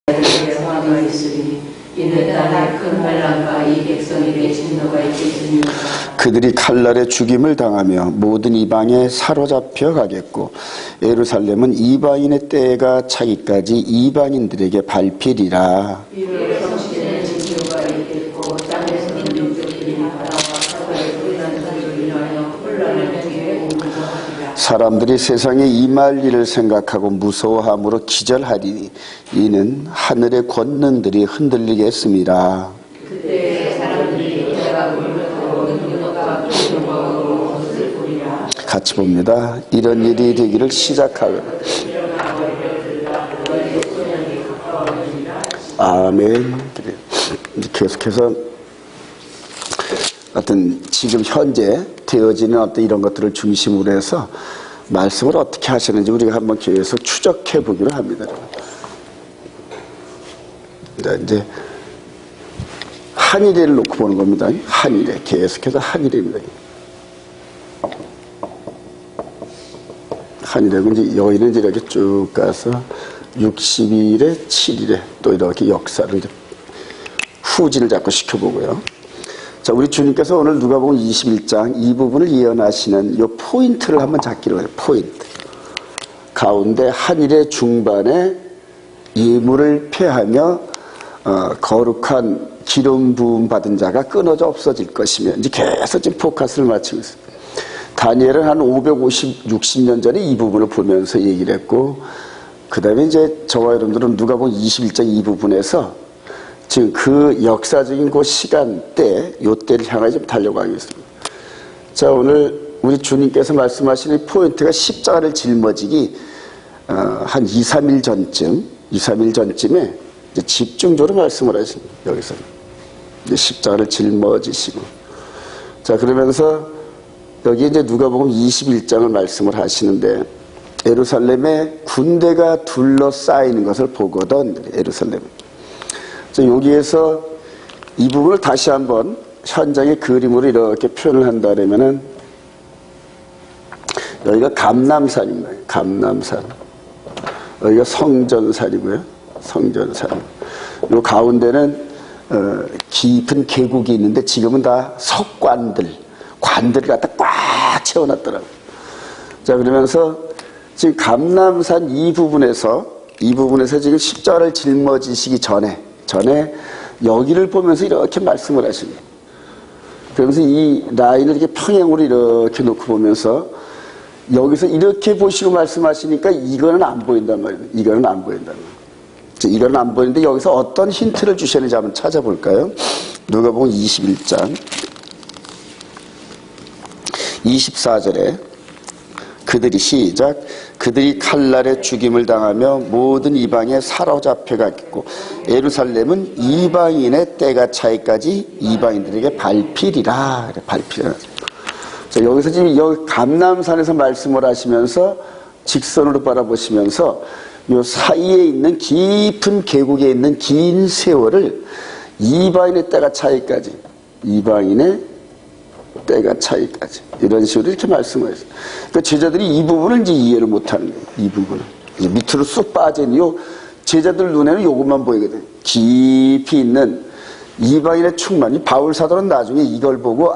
화가 있으니 이는 땅에 큰 환난과 이 백성에게 진노가 있겠으니까. 그들이 칼날에 죽임을 당하며 모든 이방에 사로잡혀 가겠고 예루살렘은 이방인의 때가 차기까지 이방인들에게 밟히리라. 이를 성시되는 징조가 있겠고 땅에서는 민족들이 바다와 바다에 뿌리는 산으로 인하여 혼란을 중에 오고 하리라. 사람들이 세상에 임할 일을 생각하고 무서워함으로 기절하리니 이는 하늘의 권능들이 흔들리겠습니다. 그때 사람들이 해가 울면서 능력과 공평함으로 옷을 보리라. 같이 봅니다. 이런 일이 되기를 시작하고 아멘. 이제 계속해서 어떤 지금 현재 되어지는 어떤 이런 것들을 중심으로 해서 말씀을 어떻게 하시는지 우리가 한번 계속 추적해 보기로 합니다. 이제 한일애를 놓고 보는 겁니다. 한일애 계속해서 한일애입니다. 한일애고 이제 여기는 이제 이렇게 쭉 가서 60일에 7일에 또 이렇게 역사를 이제 후진을 자꾸 시켜보고요. 자, 우리 주님께서 오늘 누가복음 21장 이 부분을 예언하시는 이 포인트를 한번 잡기로 해요. 포인트. 가운데 한일의 중반에 예물을 폐하며 거룩한 기름 부음 받은 자가 끊어져 없어질 것이며 이제 계속 지금 포커스를 맞추고 있어요. 다니엘은 한 550, 60년 전에 이 부분을 보면서 얘기를 했고 그 다음에 이제 저와 여러분들은 누가복음 21장 이 부분에서 지금 그 역사적인 그 시간대, 요때를 향해 좀 달려가겠습니다. 자, 오늘 우리 주님께서 말씀하시는 포인트가 십자가를 짊어지기 한 2, 3일 전쯤에 이제 집중적으로 말씀을 하십니다. 여기서 이제 십자가를 짊어지시고, 자, 그러면서 여기 이제 누가복음 21장을 말씀을 하시는데 예루살렘에 군대가 둘러싸이는 것을 보거든. 예루살렘. 여기에서 이 부분을 다시 한번 현장의 그림으로 이렇게 표현을 한다면은 여기가 감람산입니다. 감람산. 여기가 성전산이고요. 성전산. 요 가운데는 깊은 계곡이 있는데 지금은 다 관들을 갖다 꽉 채워놨더라고요. 자, 그러면서 지금 감람산 이 부분에서 지금 십자가를 짊어지시기 전에 여기를 보면서 이렇게 말씀을 하십니다. 그러면서 이 라인을 이렇게 평행으로 이렇게 놓고 보면서 여기서 이렇게 보시고 말씀하시니까 이거는 안 보인단 말이에요. 이거는 안 보이는데 여기서 어떤 힌트를 주셨는지 한번 찾아볼까요? 누가복음 21장 24절에 그들이 칼날에 죽임을 당하며 모든 이방에 사로잡혀갔고 예루살렘은 이방인의 때가 차기까지 이방인들에게 밟히리라. 자, 여기서 지금 여기 감람산에서 말씀을 하시면서 직선으로 바라보시면서 요 사이에 있는 깊은 계곡에 있는 긴 세월을 이방인의 때가 차기까지 이런 식으로 이렇게 말씀하셨어요. 그러니까 제자들이 이 부분을 이제 이해를 못하는 거예요. 이 부분을 이제 밑으로 쑥 빠진 요 제자들 눈에는 요것만 보이거든요. 깊이 있는 이방인의 충만. 바울 사도는 나중에 이걸 보고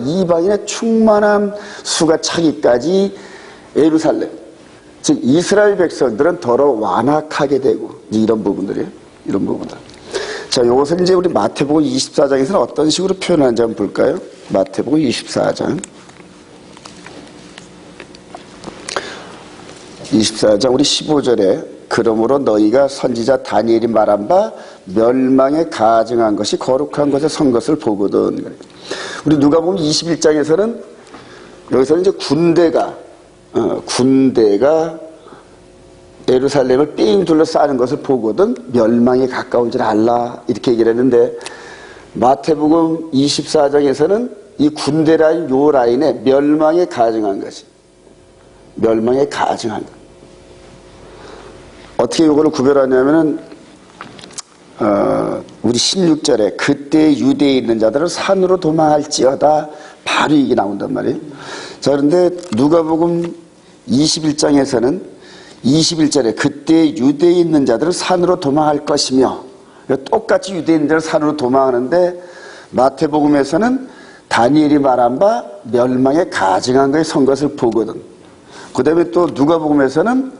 이방인의 충만한 수가 차기까지 예루살렘, 즉 이스라엘 백성들은 더러 완악하게 되고 이런 부분들이에요. 이런 부분들. 자, 요것을 이제 우리 마태복음 24장에서는 어떤 식으로 표현하는지 한번 볼까요? 마태복음 24장 우리 15절에 그러므로 너희가 선지자 다니엘이 말한 바 멸망에 가증한 것이 거룩한 것에 선 것을 보거든. 우리 누가복음 21장에서는 여기서는 이제 군대가 예루살렘을 삥 둘러싸는 것을 보거든 멸망에 가까운 줄 알라 이렇게 얘기를 했는데 마태복음 24장에서는 이 군대 라인 요 라인에 멸망에 가증한 것. 어떻게 이거를 구별하냐면은 우리 16절에 그때 유대에 있는 자들은 산으로 도망할지어다 바로 이게 나온단 말이에요. 자, 그런데 누가복음 21장에서는 21절에 그때 유대에 있는 자들은 산으로 도망할 것이며, 똑같이 유대에 있는 자들은 산으로 도망하는데 마태복음에서는 다니엘이 말한 바 멸망에 가증한 것에 선 것을 보거든. 그 다음에 또 누가복음에서는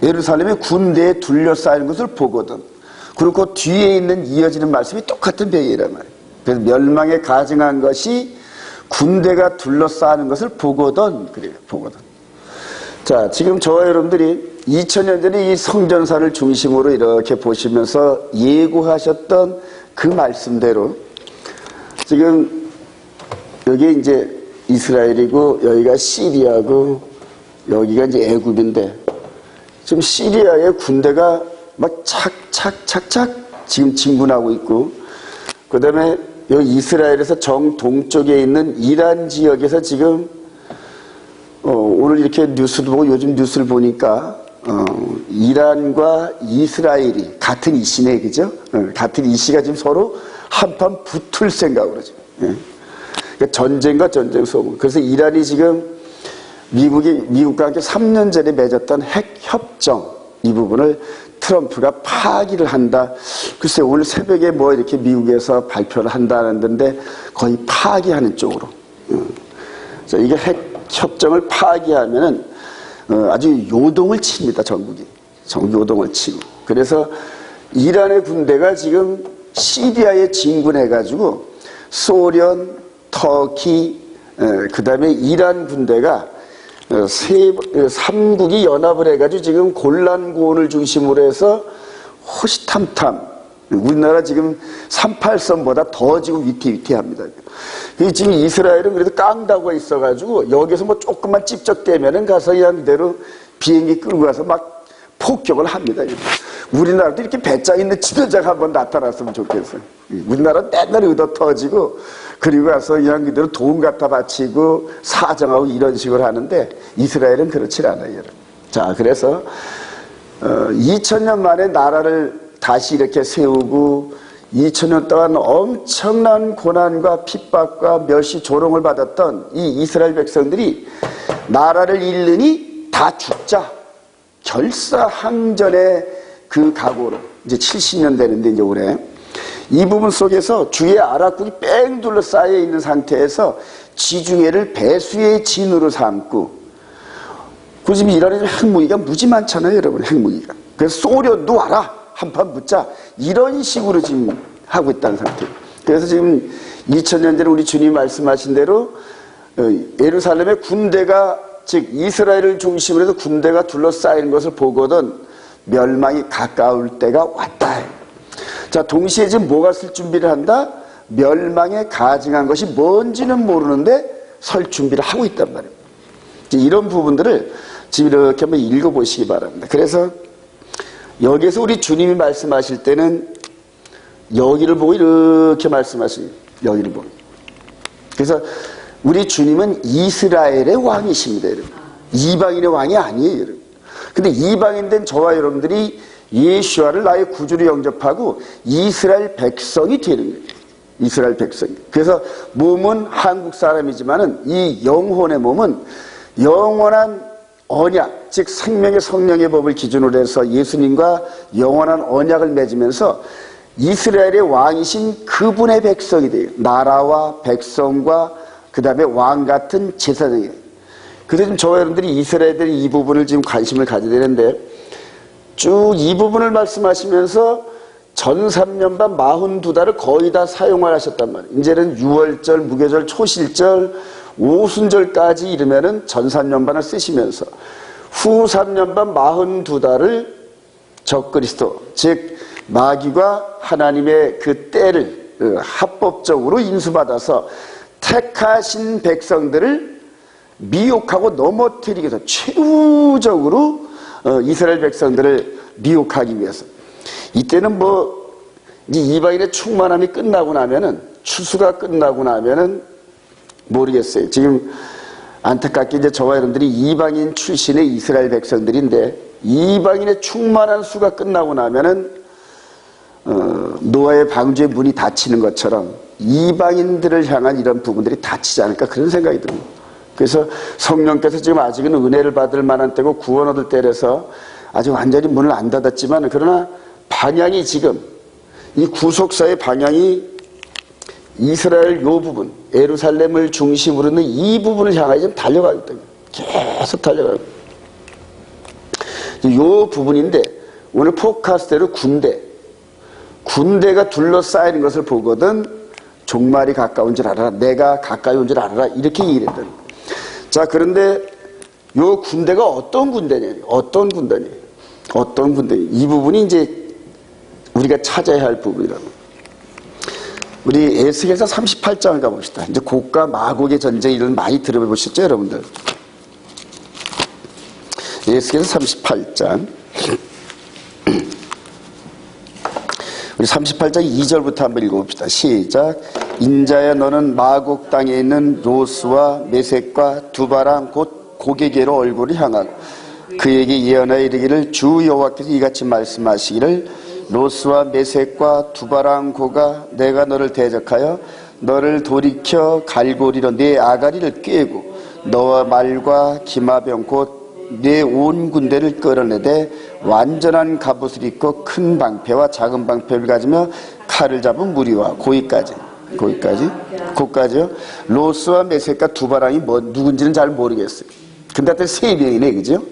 예루살렘의 군대에 둘러싸인 것을 보거든. 그리고 그 뒤에 있는 이어지는 말씀이 똑같은 배경이란 말이에요. 그래서 멸망에 가증한 것이 군대가 둘러싸는 것을 보거든. 그래요. 보거든. 자, 지금 저와 여러분들이 2000년 전에 이 성전사를 중심으로 이렇게 보시면서 예고하셨던 그 말씀대로 지금 여기 이제 이스라엘이고 여기가 시리아고 여기가 이제 애굽인데 지금 시리아의 군대가 막 착착착착 지금 진군하고 있고, 그 다음에 여기 이스라엘에서 정동쪽에 있는 이란 지역에서 지금 오늘 이렇게 뉴스도 보고 요즘 뉴스를 보니까 이란과 이스라엘이 같은 이시네, 그죠? 같은 이시가 지금 서로 한판 붙을 생각으로 지금. 그러니까 전쟁과 전쟁 속으로. 그래서 이란이 지금 미국과 함께 3년 전에 맺었던 핵 협정 이 부분을 트럼프가 파기를 한다. 글쎄 오늘 새벽에 뭐 이렇게 미국에서 발표를 한다는데 거의 파기하는 쪽으로. 그래서 이게 핵 협정을 파기하면은 아주 요동을 칩니다. 전국이 요동을 치고. 그래서 이란의 군대가 지금 시리아에 진군해가지고 소련, 터키, 그 다음에 이란 군대가 삼국이 연합을 해가지고 지금 골란고원을 중심으로 해서 호시탐탐, 우리나라 지금 38선보다 더 지금 위태위태합니다. 지금 이스라엘은 그래도 깡다구가 있어가지고 여기서 뭐 조금만 찝적대면은 가서 그냥 그대로 비행기 끌고 가서 막 폭격을 합니다. 우리나라도 이렇게 배짱 있는 지도자가 한번 나타났으면 좋겠어요. 우리나라 맨날 의도 터지고 그리고 가서 그냥 그대로 돈 갖다 바치고 사정하고 이런 식으로 하는데 이스라엘은 그렇지 않아요, 여러분. 자, 그래서 2000년 만에 나라를 다시 이렇게 세우고 2000년 동안 엄청난 고난과 핍박과 멸시 조롱을 받았던 이 이스라엘 백성들이 나라를 잃으니 다 죽자 결사항전의 그 각오로 이제 70년 되는데 이제 올해 이 부분 속에서 주의 아랍국이 뺑 둘러싸여 있는 상태에서 지중해를 배수의 진으로 삼고, 그 지금 이란의 핵무기가 무지 많잖아요, 여러분. 핵무기가. 그래서 소련도 와라 한판 붙자 이런 식으로 지금 하고 있다는 상태예요. 그래서 지금 2000년 전에 우리 주님이 말씀하신 대로 예루살렘의 군대가, 즉 이스라엘을 중심으로 해서 군대가 둘러싸이는 것을 보거든 멸망이 가까울 때가 왔다. 자, 동시에 지금 뭐가 쓸 준비를 한다? 멸망에 가증한 것이 뭔지는 모르는데 설 준비를 하고 있단 말이에요. 이런 부분들을 지금 이렇게 한번 읽어보시기 바랍니다. 그래서 여기에서 우리 주님이 말씀하실 때는 여기를 보고 이렇게 말씀하시는, 여기를 보고. 그래서 우리 주님은 이스라엘의 왕이십니다, 여러분. 이방인의 왕이 아니에요, 여러분. 근데 이방인 된 저와 여러분들이 예수와를 나의 구주로 영접하고 이스라엘 백성이 되는 거예요. 이스라엘 백성이. 그래서 몸은 한국 사람이지만은 이 영혼의 몸은 영원한 언약, 즉 생명의 성령의 법을 기준으로 해서 예수님과 영원한 언약을 맺으면서 이스라엘의 왕이신 그분의 백성이 돼요. 나라와 백성과 그 다음에 왕 같은 제사장이에요. 그래서 지금 저와 여러분들이 이스라엘들이 이 부분을 지금 관심을 가져야 되는데 쭉 이 부분을 말씀하시면서 전삼년반 42달을 거의 다 사용을 하셨단 말이에요. 이제는 6월절, 무교절, 초실절, 오순절까지 이르면은 전삼년반을 쓰시면서 후 3년반 42달을 적그리스도, 즉 마귀가 하나님의 그 때를 합법적으로 인수받아서 택하신 백성들을 미혹하고 넘어뜨리기 위해서 최후적으로 이스라엘 백성들을 미혹하기 위해서. 이때는 뭐 이제 이방인의 충만함이 끝나고 나면은, 추수가 끝나고 나면은 모르겠어요. 지금 안타깝게 이제 저와 여러분들이 이방인 출신의 이스라엘 백성들인데 이방인의 충만한 수가 끝나고 나면은 노아의 방주의 문이 닫히는 것처럼 이방인들을 향한 이런 부분들이 닫히지 않을까 그런 생각이 듭니다. 그래서 성령께서 지금 아직은 은혜를 받을 만한 때고 구원 얻을 때라서 아직 완전히 문을 안 닫았지만 그러나 방향이 지금 이 구속사의 방향이 이스라엘 요 부분, 예루살렘을 중심으로 있는 이 부분을 향하여 지금 달려가기 때문에 계속 달려가고 요 부분인데 오늘 포커스대로 군대가 둘러싸이는 것을 보거든 종말이 가까운 줄 알아라. 내가 가까이 온 줄 알아라. 이렇게 얘기를 했던. 자, 그런데 요 군대가 어떤 군대냐? 어떤 군대냐? 이 부분이 이제 우리가 찾아야 할 부분이라고. 우리 에스겔서 38장을 가봅시다. 이제 곡과 마곡의 전쟁 이런 많이 들어보셨죠, 여러분들? 에스겔서 38장. 우리 38장 2절부터 한번 읽어봅시다. 시작. 인자야 너는 마곡 땅에 있는 로스와 메섹과 두바랑 곧 고개계로 얼굴을 향하고 그에게 예언하여 이르기를 주 여호와께서 이같이 말씀하시기를 로스와 메섹과 두바랑 고가 내가 너를 대적하여 너를 돌이켜 갈고리로 네 아가리를 꿰고 너와 말과 기마병 곧 내 온 군대를 끌어내되 완전한 갑옷을 입고 큰 방패와 작은 방패를 가지며 칼을 잡은 무리와 거기까지요. 로스와 메섹과 두바랑이 누군지는 잘 모르겠어요. 근데 하여튼 세 명이네, 그죠?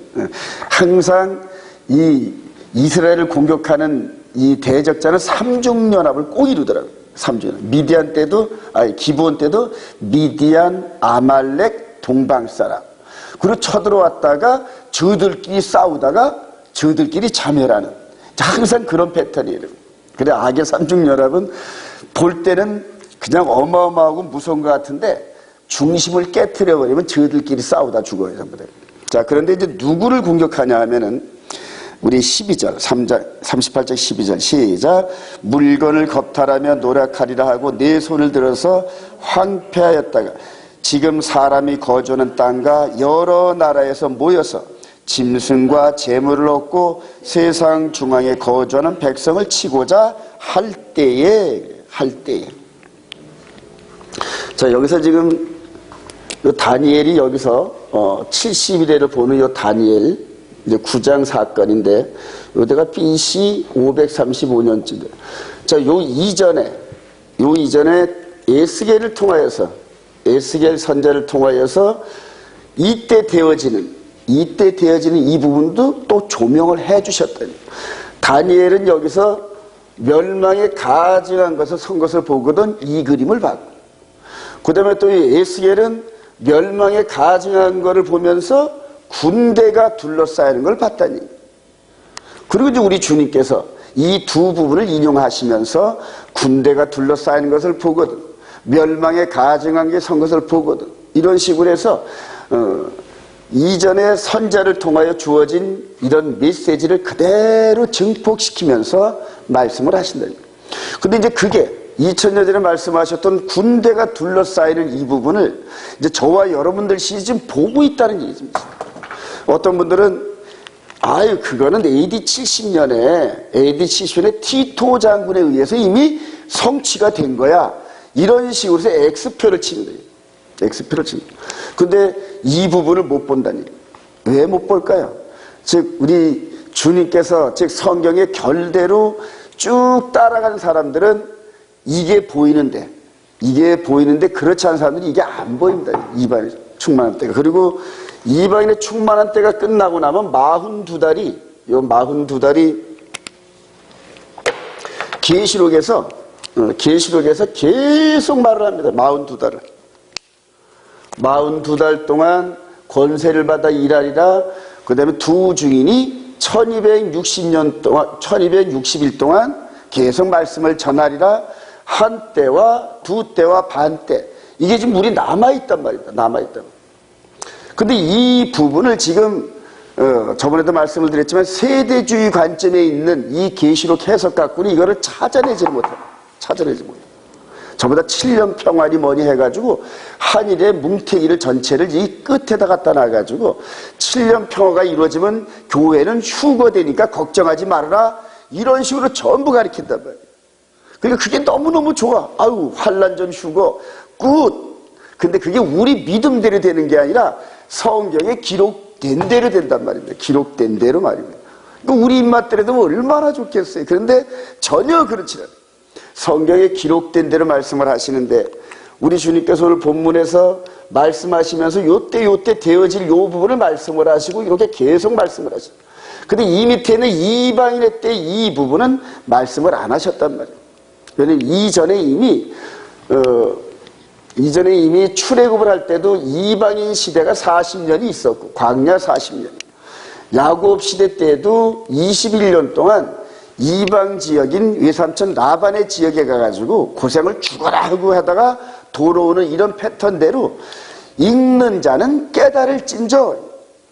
항상 이 이스라엘을 공격하는 이 대적자는 삼중연합을 꼭 이루더라고요. 삼중연합. 미디안 때도, 기브온 때도 미디안, 아말렉, 동방사람. 그리고 쳐들어왔다가 저들끼리 싸우다가 저들끼리 자멸하는 항상 그런 패턴이에요. 그래 악의 삼중연합은 볼 때는 그냥 어마어마하고 무서운 것 같은데 중심을 깨트려버리면 저들끼리 싸우다 죽어요. 전부 다. 자, 그런데 이제 누구를 공격하냐 하면은 우리 12절 38장 12절 시작. 물건을 겁탈하며 노력하리라 하고 내 손을 들어서 황폐하였다가 지금 사람이 거주하는 땅과 여러 나라에서 모여서 짐승과 재물을 얻고 세상 중앙에 거주하는 백성을 치고자 할 때에 자, 여기서 지금 요 다니엘이 여기서 70일에를 보는 요 다니엘 이제 9장 사건인데 요때가 BC 535년쯤. 자, 요 이전에 에스겔을 통하여서 에스겔 선자를 통하여서 이때 되어지는 이 부분도 또 조명을 해 주셨다니. 다니엘은 여기서 멸망에 가증한 것을 선 것을 보거든 이 그림을 봤고, 그 다음에 또 이 에스겔은 멸망에 가증한 것을 보면서 군대가 둘러싸이는 걸 봤다니. 그리고 이제 우리 주님께서 이 두 부분을 인용하시면서 군대가 둘러싸이는 것을 보거든 멸망에 가증한 게 선 것을 보거든 이런 식으로 해서 이전에 선자를 통하여 주어진 이런 메시지를 그대로 증폭시키면서 말씀을 하신다. 근데 이제 그게 2000년 전에 말씀하셨던 군대가 둘러싸이는 이 부분을 이제 저와 여러분들 지금 보고 있다는 얘기입니다. 어떤 분들은 그거는 AD 70년에 티토 장군에 의해서 이미 성취가 된 거야. 이런 식으로 해서 X표를 치는 거예요. X표를 치는 거예요. 근데 이 부분을 못 본다니. 왜 못 볼까요? 즉, 우리 주님께서, 즉, 성경의 결대로 쭉 따라가는 사람들은 이게 보이는데 그렇지 않은 사람들은 이게 안 보입니다. 이방에 충만한 때가. 그리고 이방인의 충만한 때가 끝나고 나면 42달이 계시록에서 계속 말을 합니다. 42달 동안 권세를 받아 일하리라. 그 다음에 두 중인이 1260일 동안 계속 말씀을 전하리라. 한 때와 두 때와 반 때. 이게 지금 우리 남아있단 말입니다. 근데 이 부분을 지금 저번에도 말씀을 드렸지만 세대주의 관점에 있는 이 계시록 해석 갖고는 이거를 찾아내지 못해요. 저보다 7년 평안이 뭐니 해가지고 한일의 뭉태기를 전체를 이 끝에다 갖다 놔가지고 7년 평화가 이루어지면 교회는 휴거되니까 걱정하지 말아라. 이런 식으로 전부 가르친단 말이에요. 그러니까 그게 너무너무 좋아. 환난 전 휴거 굿. 근데 그게 우리 믿음대로 되는 게 아니라 성경에 기록된 대로 된단 말입니다. 기록된 대로 말입니다. 우리 입맛대로도 얼마나 좋겠어요. 그런데 전혀 그렇지 않아요. 성경에 기록된 대로 말씀을 하시는데 우리 주님께서 오늘 본문에서 말씀하시면서 요때 되어질 요 부분을 말씀을 하시고 이렇게 계속 말씀을 하시죠. 근데 이 밑에는 이방인의 때 이 부분은 말씀을 안 하셨단 말이에요. 왜냐면 이전에 이미 출애굽을 할 때도 이방인 시대가 40년이 있었고 광야 40년, 야곱 시대 때도 21년 동안 이방 지역인 외삼촌 라반의 지역에 가가지고 고생을 죽어라 하고 하다가 돌아오는 이런 패턴대로 읽는 자는 깨달을진저,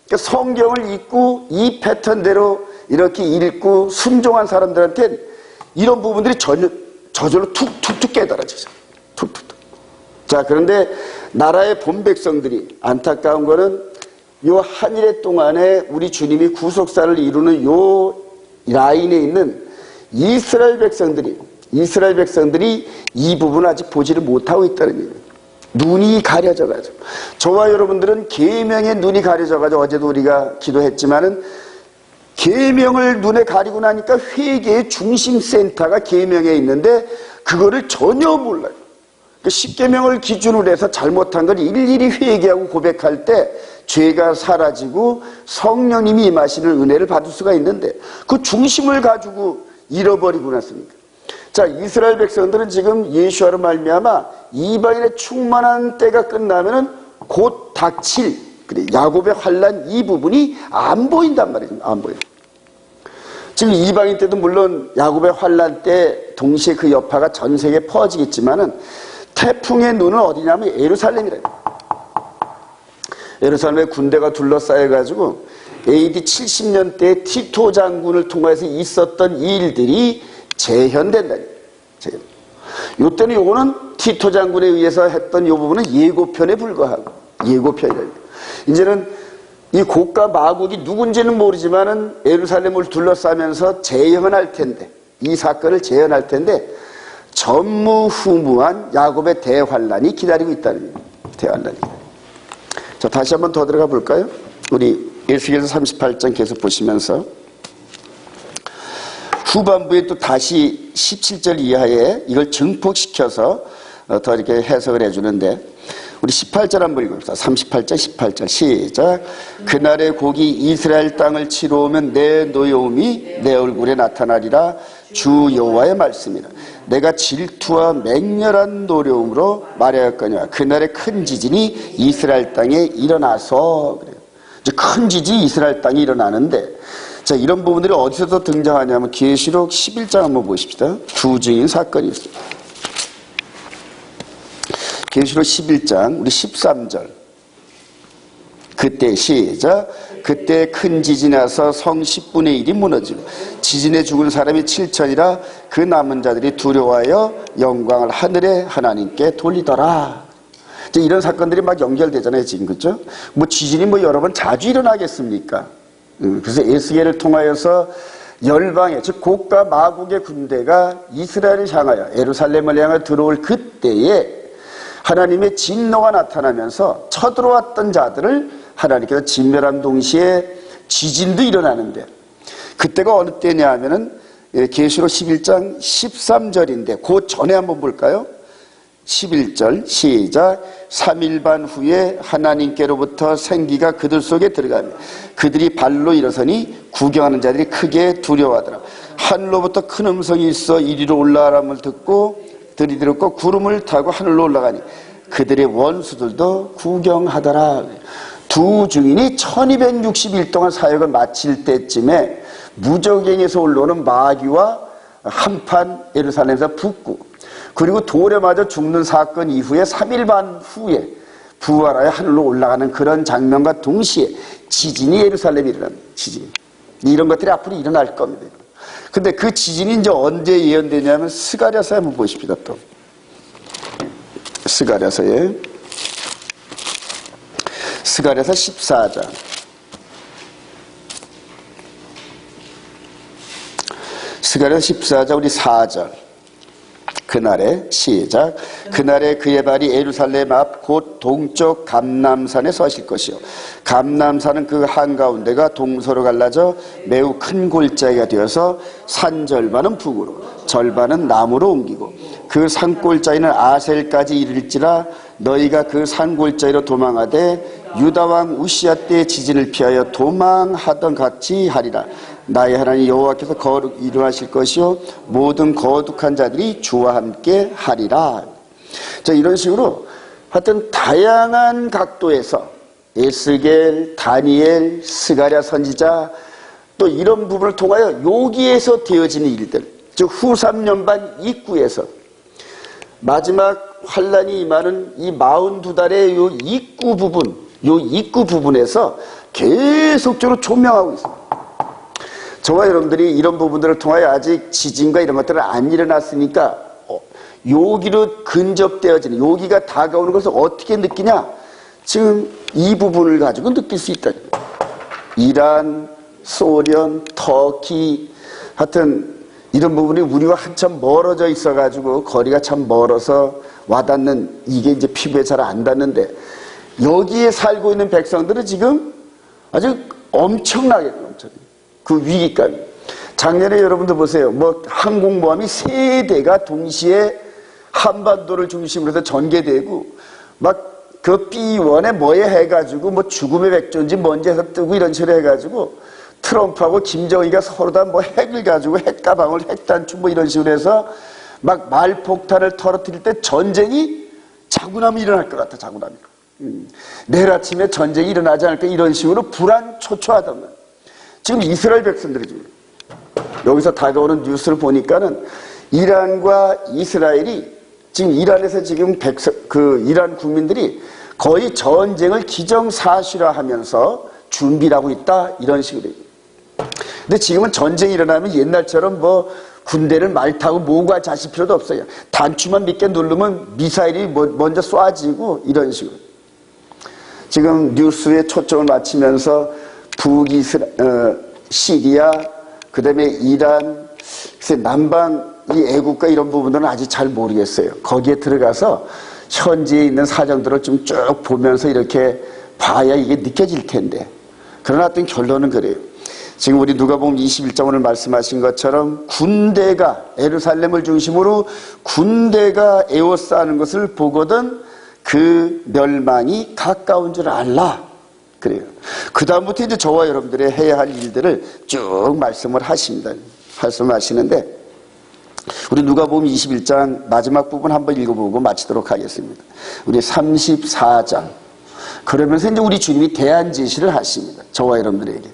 그러니까 성경을 읽고 이 패턴대로 이렇게 읽고 순종한 사람들한테는 이런 부분들이 저절로 툭툭툭 깨달아지죠. 툭툭툭. 자, 그런데 나라의 본 백성들이 안타까운 거는 요 한 일 동안에 우리 주님이 구속사를 이루는 요 라인에 있는 이스라엘 백성들이 이 부분을 아직 보지를 못하고 있다는 얘기예요. 눈이 가려져가지고. 저와 여러분들은 계명에 눈이 가려져가지고 어제도 우리가 기도했지만은 계명을 눈에 가리고 나니까 회개의 중심센터가 계명에 있는데 그거를 전혀 몰라요. 십계명을 기준으로 해서 잘못한 걸 일일이 회개하고 고백할 때 죄가 사라지고 성령님이 임하시는 은혜를 받을 수가 있는데 그 중심을 가지고 잃어버리고 났습니까? 자, 이스라엘 백성들은 지금 예수와로 말미암아 이방인의 충만한 때가 끝나면은 곧 닥칠 야곱의 환난 이 부분이 안 보인단 말이죠. 안 보여요. 지금 이방인 때도 물론 야곱의 환난 때 동시에 그 여파가 전 세계에 퍼지겠지만은 태풍의 눈은 어디냐면 예루살렘이래요. 예루살렘에 군대가 둘러싸여가지고 AD 70년대에 티토 장군을 통해서 있었던 일들이 재현된다. 요때는 요거는 티토 장군에 의해서 했던 요 부분은 예고편에 불과하고 예고편이래요. 이제는 이 고가 마국이 누군지는 모르지만은 예루살렘을 둘러싸면서 재현할 텐데 이 사건을 재현할 텐데 전무후무한 야곱의 대환란이 기다리고 있다는 거예요. 대환란이. 자, 다시 한번 더 들어가 볼까요? 우리 에스겔서 38장 계속 보시면서 후반부에 또 다시 17절 이하에 이걸 증폭시켜서 더 이렇게 해석을 해주는데 우리 18절 한번 읽읍시다. 38절 18절 시작. 그날의 곡이 이스라엘 땅을 치러 오면 내 노여움이 내 얼굴에 나타나리라. 주 여호와의 말씀이라. 내가 질투와 맹렬한 노려움으로 말하였거니와 그날의 큰 지진이 이스라엘 땅에 일어나서 그래요. 이제 큰 지진이 이스라엘 땅에 일어나는데 자, 이런 부분들이 어디서 등장하냐면 계시록 11장 한번 보십시다. 두 증인 사건이 있습니다. 계시록 11장 우리 13절 그때 시작. 그때 큰 지진이 나서 성 10분의 1이 무너지고 지진에 죽은 사람이 7천이라 그 남은 자들이 두려워하여 영광을 하늘의 하나님께 돌리더라. 이제 이런 사건들이 막 연결되잖아요 지금. 그렇죠? 뭐 지진이 뭐 여러 번 자주 일어나겠습니까? 그래서 에스겔을 통하여서 열방의 즉 고가 마국의 군대가 이스라엘을 향하여 예루살렘을 향해 들어올 그때에 하나님의 진노가 나타나면서 쳐들어왔던 자들을 하나님께서 진멸한 동시에 지진도 일어나는데 그때가 어느 때냐 하면은 계시록 11장 13절인데 그 전에 한번 볼까요? 11절 시작. 3일 반 후에 하나님께로부터 생기가 그들 속에 들어가며 그들이 발로 일어서니 구경하는 자들이 크게 두려워하더라. 하늘로부터 큰 음성이 있어 이리로 올라가람을 듣고 들이들었고 구름을 타고 하늘로 올라가니 그들의 원수들도 구경하더라. 두 증인이 1260일 동안 사역을 마칠 때쯤에 무적행에서 올라오는 마귀와 한판 예루살렘에서 붙고 그리고 돌에 맞아 죽는 사건 이후에 3일 반 후에 부활하여 하늘로 올라가는 그런 장면과 동시에 지진이 예루살렘에 일어납니다. 지진. 이런 것들이 앞으로 일어날 겁니다. 근데 그 지진이 이제 언제 예언되냐면 스가랴서에 한번 보십시다. 또 스가랴서에 스가랴서 14장 스가랴서 14장 우리 4절 그날에 시작. 그날에 그의 발이 예루살렘 앞 곧 동쪽 감람산에 서실 것이요. 감람산은 그 한가운데가 동서로 갈라져 매우 큰 골짜기가 되어서 산 절반은 북으로 절반은 남으로 옮기고 그 산골짜기는 아셀까지 이를지라 너희가 그 산골짜기로 도망하되 유다왕 우시야 때의 지진을 피하여 도망하던 같이 하리라. 나의 하나님 여호와께서 거룩 이루하실 것이요 모든 거룩한 자들이 주와 함께 하리라. 자, 이런 식으로 하여튼 다양한 각도에서 에스겔, 다니엘, 스가랴 선지자 또 이런 부분을 통하여 여기에서 되어지는 일들, 즉 후3년반 입구에서 마지막 환란이 임하는 이 42달의 요 입구 부분, 요 입구 부분에서 계속적으로 조명하고 있습니다. 저와 여러분들이 이런 부분들을 통하여 아직 지진과 이런 것들은 안 일어났으니까 여기로 근접되어지는, 여기가 다가오는 것을 어떻게 느끼냐? 지금 이 부분을 가지고 느낄 수 있다. 이란, 소련, 터키, 하여튼 이런 부분이 우리와 한참 멀어져 있어가지고 거리가 참 멀어서 와닿는, 이게 이제 피부에 잘 안 닿는데 여기에 살고 있는 백성들은 지금 아주 엄청나게 그 위기감. 작년에 여러분들 보세요. 뭐 항공모함이 3대가 동시에 한반도를 중심으로 해서 전개되고 막 그 B1에 뭐에 해가지고 뭐 죽음의 백조인지 뭔지 해서 뜨고 이런 식으로 해가지고 트럼프하고 김정일이가 서로 다 뭐 핵을 가지고 핵가방을 핵단추 뭐 이런 식으로 해서 막 말폭탄을 터뜨릴 때 전쟁이 자고나면 일어날 것 같아. 자고나면 내일 아침에 전쟁이 일어나지 않을까 이런 식으로 불안초초하단 말이야. 지금 이스라엘 백성들이 지금 여기서 다가오는 뉴스를 보니까는 이란과 이스라엘이 지금 이란에서 지금 이란 국민들이 거의 전쟁을 기정사실화하면서 준비를 하고 있다 이런 식으로. 근데 지금은 전쟁이 일어나면 옛날처럼 뭐 군대를 말 타고 모으고 자실 필요도 없어요. 단추만 밑게 누르면 미사일이 먼저 쏴지고 이런 식으로. 지금 뉴스에 초점을 맞추면서 시리아, 그 다음에 이란, 남방 이 애국가 이런 부분들은 아직 잘 모르겠어요. 거기에 들어가서 현지에 있는 사정들을 좀 쭉 보면서 이렇게 봐야 이게 느껴질 텐데. 그러나 어떤 결론은 그래요. 지금 우리 누가복음 21장 오늘 말씀하신 것처럼 군대가 예루살렘을 중심으로 군대가 에워싸는 것을 보거든 그 멸망이 가까운 줄 알라. 그래요. 그 다음부터 이제 저와 여러분들이 해야 할 일들을 쭉 말씀을 하십니다. 말씀하시는데 우리 누가복음 21장 마지막 부분 한번 읽어보고 마치도록 하겠습니다. 우리 34장. 그러면서 이제 우리 주님이 대안 제시를 하십니다. 저와 여러분들에게.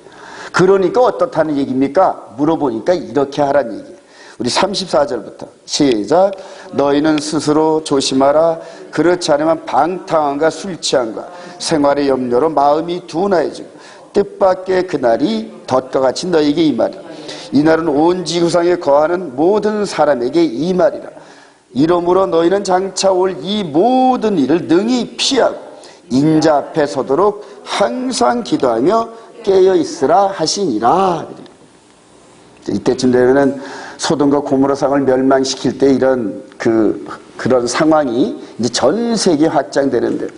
그러니까 어떻다는 얘기입니까? 물어보니까 이렇게 하라는 얘기예요. 우리 34절부터 시작. 너희는 스스로 조심하라. 그렇지 않으면 방탕함과 술 취함과 생활의 염려로 마음이 둔하여지고 뜻밖의 그날이 덫과 같이 너희에게 임하리라. 이날은 온 지구상에 거하는 모든 사람에게 임하리라. 이러므로 너희는 장차 올 이 모든 일을 능히 피하고 인자 앞에 서도록 항상 기도하며 깨어있으라 하시니라. 이때쯤 되면은 소돔과 고모라 상을 멸망시킬 때 이런 그런 상황이 이제 전 세계에 확장되는데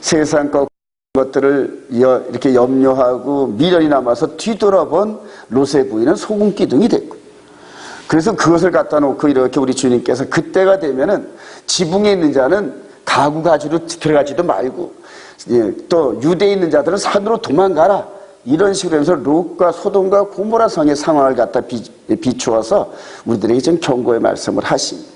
세상 것들을 이렇게 염려하고 미련이 남아서 뒤돌아본 롯의 부인은 소금 기둥이 됐고, 그래서 그것을 갖다 놓고 이렇게 우리 주님께서 그때가 되면은 지붕에 있는 자는 가구 가지로 들어가지도 말고 또 유대에 있는 자들은 산으로 도망가라 이런 식으로 해서 롯과 소돔과 고모라 성의 상황을 갖다 비추어서 우리들에게 좀 경고의 말씀을 하십니다.